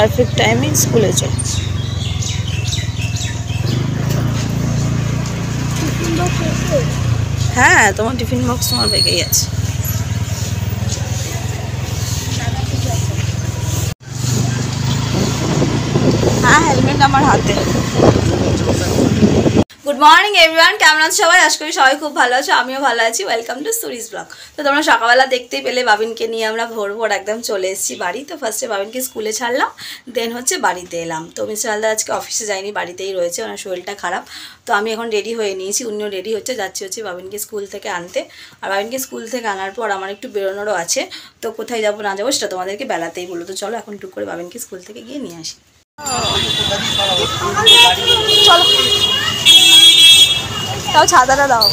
Perfect টাইমে স্কুলে চলে। হ্যাঁ, তোমার টিফিন বক্স তোমার ব্যাগেই আছে। হ্যাঁ, হেলমেট আমার হাতে। গুড মর্নিং এভরিওয়ান, কেমন আছো সবাই? আশা করি সবাই খুব ভালো আছো, আমিও ভালো আছি। ওয়েলকাম টু সুরিজ ব্লগ। তো তোমরা সকালবেলা দেখতেই পেলে বাবিনকে নিয়ে আমরা ভোর ভোর একদম চলে এসেছি বাড়ি। তো ফার্স্টে বাবিনকে স্কুলে ছাড়লাম, দেন হচ্ছে বাড়িতে এলাম। তো মিস্টার হালদার আজকে অফিসে যায়নি, বাড়িতেই রয়েছে, ওনার শরীরটা খারাপ। তো আমি এখন রেডি হয়ে নিয়েছি, উনিও রেডি হচ্ছে, যাচ্ছি বাবিনকে স্কুল থেকে আনতে। আর বাবিনকে স্কুল থেকে আনার পর আমার একটু বেরোনোরও আছে। তো কোথায় যাবো না যাবো সেটা তোমাদেরকে বেলাতেই বলো। তো চলো এখন টুক করে বাবিনকে স্কুল থেকে গিয়ে নিয়ে আসি। চলো, তাও ছাতাটা দাও।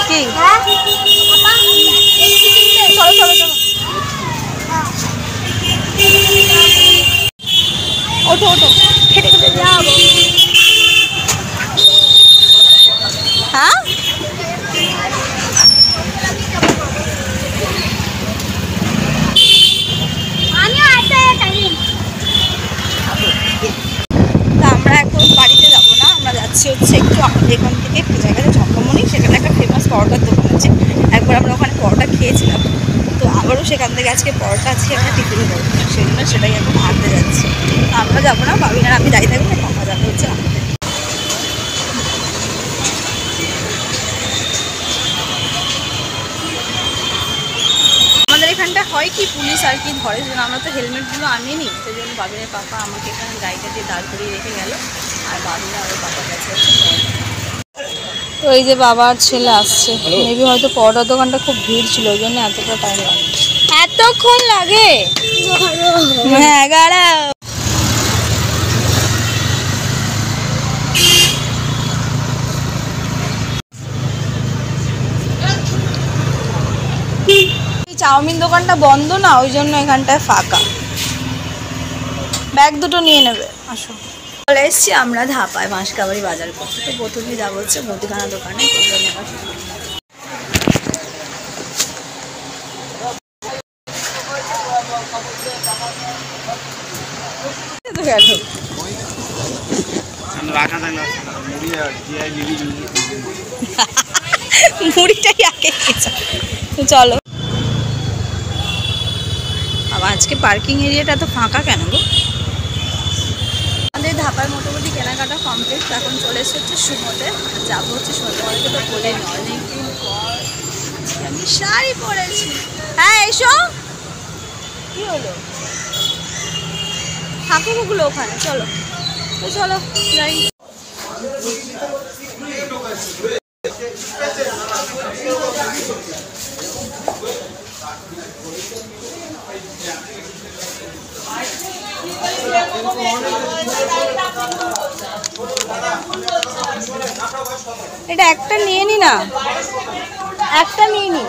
কি চলো চলো চলো, ওঠো ওঠো, খেটে খেটে যাবো। হ্যাঁ, আমরা এখন বাড়িতে যাবো না, আমরা যাচ্ছি হচ্ছে একটু আমাদের এখান থেকে একটা জায়গাতে ঝঙ্কামণি, সেখানে একটা ফেমাস পরোটার দোকান আছে। একবার আমরা ওখানে পরোটা খেয়েছিলাম, তো আবারও সেখান থেকে আজকে পরোটা আছে, আমরা টিফিন করবো, সেই জন্য সেটাই এখন আনতে যাচ্ছি। আমরা যাবো না, বাবিন আর আমি দাঁড়িয়ে থাকবো, পাপা যাবে হচ্ছে আমাদের। আমাদের এখানটা হয় কি, পুলিশ আর কি ধরে, যেন আমরা তো হেলমেটগুলো আনিনি, সেই জন্য বাবিনের পাপা আমাকে এখানে গাড়িটা দিয়ে দাঁড় করিয়ে রেখে গেল, আর বাবিনা আর পাপার কাছে হচ্ছে। তো এই যে বাবা আর ছেলে আসছে, মেবি হয়তো পরোটার দোকানটা খুব ভিড় ছিল, ওই জন্য এতটা টাইম লাগে। এতক্ষণ লাগে? হ্যাঁ, গাড়াও। চাউমিন দোকানটা বন্ধ না, ওই জন্য এখানটায় ফাঁকা। ব্যাগ দুটো নিয়ে নেবে, আসো। চলে এসছি আমরা ধাপায় মাসকাবাড়ি বাজার করতে। তো প্রথমেই যাবো হচ্ছে মুদিখানা দোকানে। মুড়িটাই আগে চলো। আবার আজকে পার্কিং এরিয়াটা তো ফাঁকা কেন গো? আমাদের ধাপার মোটামুটি কেনাকাটা কমপ্লিট। এখন চলে এসে হচ্ছে সুমোতে, যাবো হচ্ছে সুমোতে। অনেকে তো বলে অনেকদিন পর আমি শাড়ি পরেছি। হ্যাঁ এসো, কি হলো? থাকুক ওগুলো ওখানে, চলো। তো চলো যাই। এটা একটা নিয়ে নি না, একটা নিয়ে নি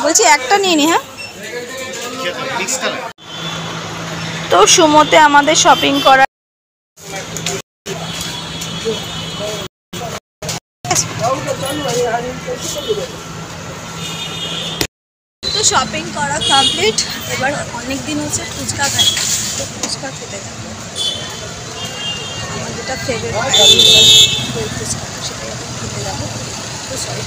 বলছি, একটা নিয়ে নি। হ্যাঁ, তো সুমোতে আমাদের শপিং করা তো শপিং করা কমপ্লিট। এবার অনেক দিন হচ্ছে ফুচকা খাই, তো ফুচকা খেতে যাবো। আমার যেটা ফেভারিট দই ফুচকা, সেটাই এখন খেতে যাবো। তো সরি,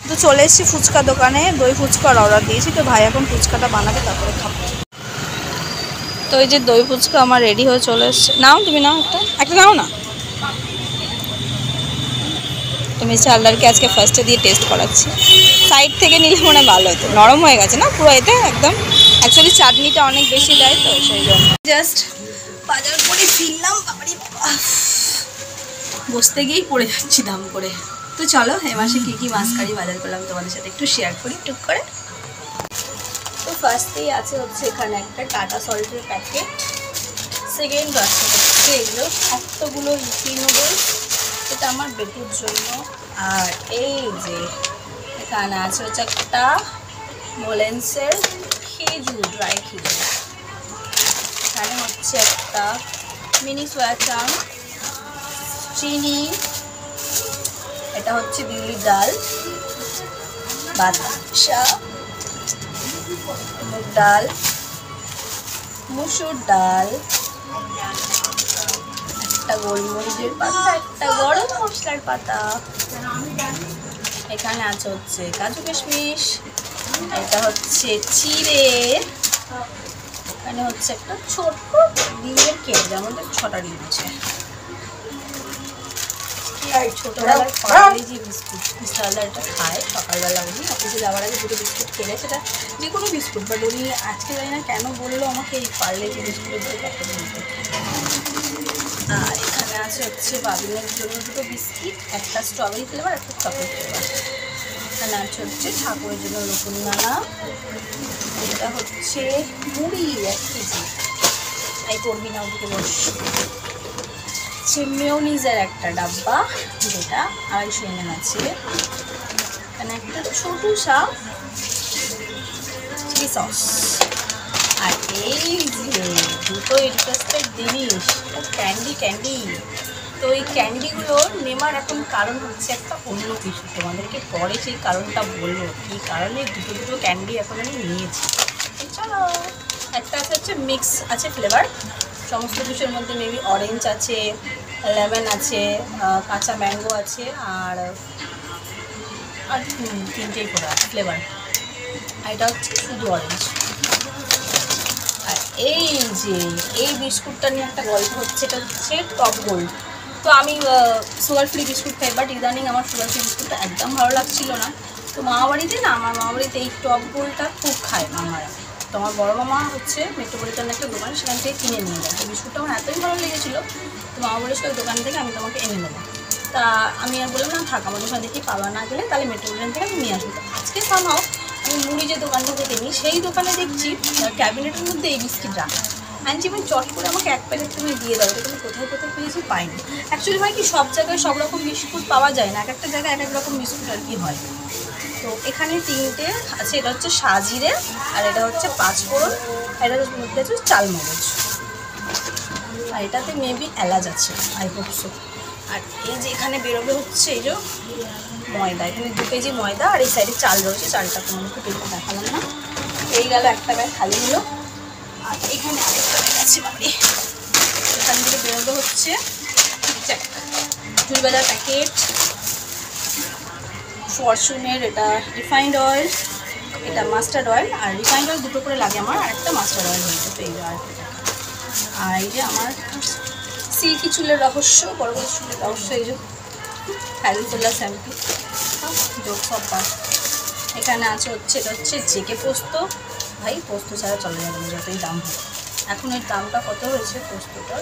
তো চলে এসেছি ফুচকা দোকানে, দই ফুচকার অর্ডার দিয়েছি। তো ভাই এখন ফুচকাটা বানাবে, তারপরে খাবো। তো এই যে দই ফুচকা আমার রেডি হয়ে চলে এসছে। নাও, তুমি নাও, একটা নাও না। তো মিস্টার হালদারকে আজকে ফার্স্টে দিয়ে টেস্ট করাচ্ছি। সাইড থেকে নিলে মনে ভালো হতো, নরম হয়ে গেছে না পুরো, এতে একদম। অ্যাকচুয়ালি চাটনিটা অনেক বেশি দেয়, তো সেই জন্য জাস্ট বাজার করে ফিরলাম। বাবারি বসতে গিয়েই পড়ে যাচ্ছি দাম করে। তো চলো এ মাসে কী কী মাছ কারি বাজার করলাম তোমাদের সাথে একটু শেয়ার করি টুক করে। তো ফার্স্টেই আছে হচ্ছে এখানে একটা টাটা সল্টের প্যাকেট। সেকেন্ড আছে হচ্ছে এগুলো এতগুলো ইপি নুডলস, এটা আমার বেটুর জন্য। আর এই যে এখানে আছে হচ্ছে একটা মোলেন্সের খেজুর, ড্রাই খেজুর। এখানে হচ্ছে একটা মিনি সোয়া চাং, চিনি, এটা হচ্ছে বিউলির ডাল, বাতাসা, ডাল, মুসুর ডাল, একটা গোলমরিচের পাতা, একটা গরম মশলার পাতা, এখানে আছে হচ্ছে কাজু কিশমিশ, এটা হচ্ছে চিড়ে, এখানে হচ্ছে একটা ছোট্ট ডিমের কেক, যেমন 6টা ডিম আছে। ছোটবেলায় পার্লেজি বিস্কুট মিস্টারদা এটা খায় সকালবেলা, উনি অফিসে যাওয়ার আগে 2টো বিস্কুট খেলে, সেটা যে কোনো বিস্কুট, বাট উনি আজকে জানি না কেন বললো আমাকে এই পার্লেজি বিস্কুটের দিয়ে প্যাকেট নিতে। আর এখানে আছে হচ্ছে বাবিনের জন্য 2টো বিস্কিট, একটা স্ট্রবেরি ফ্লেভার, একটা চকলেট ফ্লেভার। এখানে আছে হচ্ছে ঠাকুরের জন্য রসুনদানা, এটা হচ্ছে মুড়ি 1 কেজি, তাই করবি না ওদিকে বস। মেয়োনিজের একটা ডাব্বা, যেটা 250 ml আছে। এখানে একটা ছোট সা চিলি সস। আর এই যে 2টো ইন্টারেস্টেড জিনিস, ক্যান্ডি। তো এই ক্যান্ডিগুলো নেওয়ার এখন কারণ হচ্ছে একটা অন্য কিছু, তোমাদেরকে পরে সেই কারণটা বলবো কী কারণে 2টো ক্যান্ডি এখন আমি নিয়েছি। চলো, একটা আছে হচ্ছে মিক্স আছে ফ্লেভার, সমস্ত কিছুর মধ্যে মেবি অরেঞ্জ আছে, লেমন আছে, কাঁচা ম্যাঙ্গো আছে, আর 3টেই করে ফ্লেভার। আর এটা হচ্ছে শুধু অরেঞ্জ। আর এই যে এই বিস্কুটটা নিয়ে একটা গল্প হচ্ছে, এটা হচ্ছে টপ গোল্ড। তো আমি সুগার ফ্রি বিস্কুট খাই, বাট ইদানিং আমার সুগার ফ্রি বিস্কুটটা একদম ভালো লাগছিল না। তো মামাবাড়িতে না, আমার মামাবাড়িতে এই টপ গোল্ডটা খুব খায় মামারা। তো আমার বড়ো মামা হচ্ছে মেট্রোপলিটনের একটা দোকান, সেখান থেকে কিনে নিয়ে যায়। তো বিস্কুটটা আমার এতই ভালো লেগেছিলো, তো মামা বলেছিল ওই দোকান থেকে আমি তোমাকে এনে দেবো। তা আমি আর বললাম না থাক, আমার দোকান দেখি পাওয়া না গেলে তাহলে মেট্রোপলিটন থেকে আমি নিয়ে আসবো। তো আজকে সামাও আমি মুড়ি যে দোকানটা থেকে নিই, সেই দোকানে দেখছি ক্যাবিনেটের মধ্যে এই বিস্কিট রাখা। আনছি আমি চট করে আমাকে 1 প্যাকেট তুমি দিয়ে দাও, এটা তুমি কোথায় পেয়েছি পাইনি। অ্যাকচুয়ালি হয় কি, সব জায়গায় সব রকম বিস্কুট পাওয়া যায় না, এক একটা জায়গায় এক রকম বিস্কুট আর কি হয়। তো এখানে 3টে আছে, এটা হচ্ছে সাজিরে, আর এটা হচ্ছে 5 ফোড়ন, এটার মধ্যে আছে চালমগজ, আর এটাতে মেবি এলাচ আছে, আই হোপ সো। আর এই যে এখানে বেরোবে হচ্ছে এই যে ময়দা, এখানে 2 কেজি ময়দা, আর এই সাইডে চাল রয়েছে, চালটা তোমাকে বেরোতে দেখালাম না। এই গেল একটা ব্যাগ খালি হলো। আর এখানে আরেকটা ব্যাগ আছে বাড়ি, এখান থেকে বেরোবে হচ্ছে চুল বাজার প্যাকেট, ফরচুনের এটা রিফাইন্ড অয়েল, এটা মাস্টার্ড অয়েল, আর রিফাইন্ড অয়েল 2টো করে লাগে আমার, আর একটা মাস্টার্ড অয়েল হয়েছে। তো এই যে আর এই যে আমার সিল্কি চুলের রহস্য, বড় বড় চুলের রহস্য, এই যে হ্যালুফুল্লা শ্যাম্পু, যোগ সব পাস। এখানে আছে হচ্ছে এটা হচ্ছে জেকে পোস্ত, ভাই পোস্ত ছাড়া চলে যাবে না যতই দাম হয়। এখন এর দামটা কত হয়েছে পোস্তটার,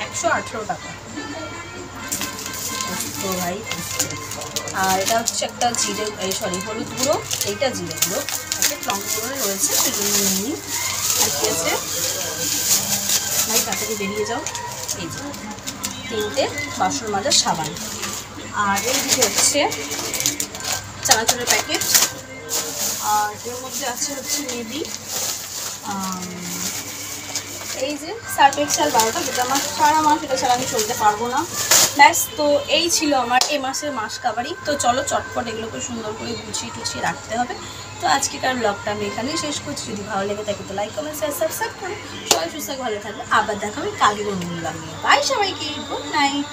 118 টাকা পোস্ত ভাই। আর এটা হচ্ছে একটা জিরে, হলুদ গুঁড়ো, এইটা জিরে গুঁড়ো, একটা লঙ্কা গুঁড়ো রয়েছে, সেজন্য নিই। আর কি আছে ভাই, তাড়াতাড়ি বেরিয়ে যাও। এই যে 3টে বাসন মাজার সাবান। আর এই দিকে হচ্ছে চানাচুরের প্যাকেট, আর এর মধ্যে আছে হচ্ছে মেবি এই যে সার্ফ এক্সেল 12টা, যেটা আমার সারা মাস, এটা ছাড়া আমি চলতে পারবো না। ব্যাস, তো এই ছিল আমার এই মাসের মাস কাবারি। তো চলো চটপট এগুলোকে সুন্দর করে গুছিয়ে টুছিয়ে রাখতে হবে। তো আজকেকার ব্লগটা আমি এখানেই শেষ করছি। যদি ভালো লেগে থাকে তো লাইক কমেন্ট শেয়ার সাবস্ক্রাইব করো। সবাই সুস্থ ভালো থাকবে, আবার দেখা হবে কালকে অন্য ব্লগ নিয়ে। বাই সবাইকে, গুড নাইট।